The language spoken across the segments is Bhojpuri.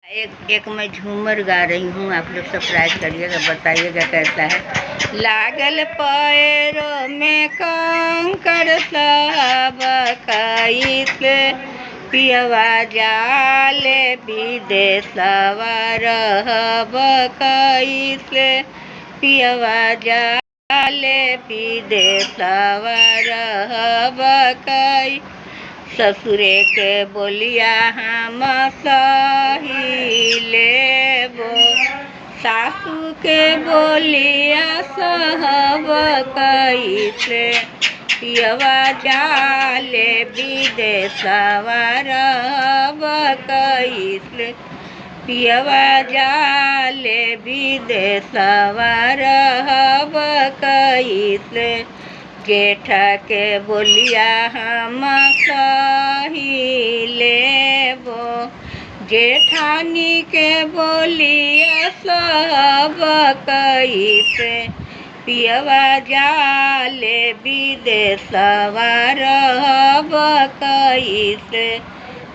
एक मैं झूमर गा रही हूँ, आप लोग सरप्राइज करिएगा, बताइएगा कैसा है। लागल पैरों में कंकड़ सब कैस पियवा जाले विदेशवा रहब कैस पियवा जाले विदेशवा रहब कैस ससुरे के बोलिया हम सही लेबो सासू के बोलिया सहब कैसे पियवा जाले विदेशवा रहब कैसे पियवा जाले विदेशवा रहब कैसे जेठा के बोलिया हम सही लेबो जेठानी के बोलिया सब कैसे पियवा जाले विदेशवा रहब कैसे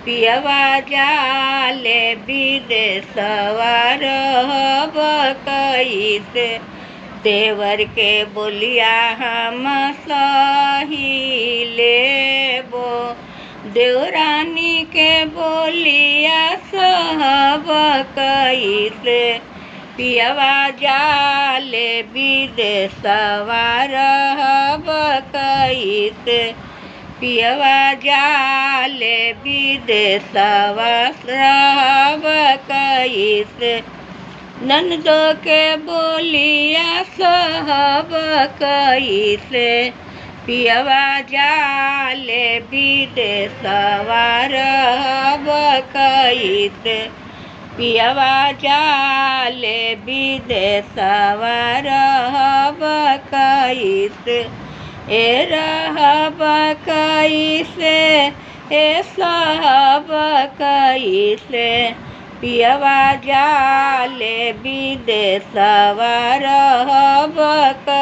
पियवा जाले विदेशवा रहब कैसे देवर के बोलिया हम सही लेबो देवरानी के बोलिया सहब कैसे पियवा जाले विदेशवा रहब कैसे पियवा जाले विदेशवा रहब कैसे ननदो के बोलिया सहब कैसे पियवा जाले विदेशवा रहब कैसे पियवा जाले विदेशवा रहब कैसे ए रहब कैसे ए सहब कैसे पियवा जाले विदेशवा रहब कैसे।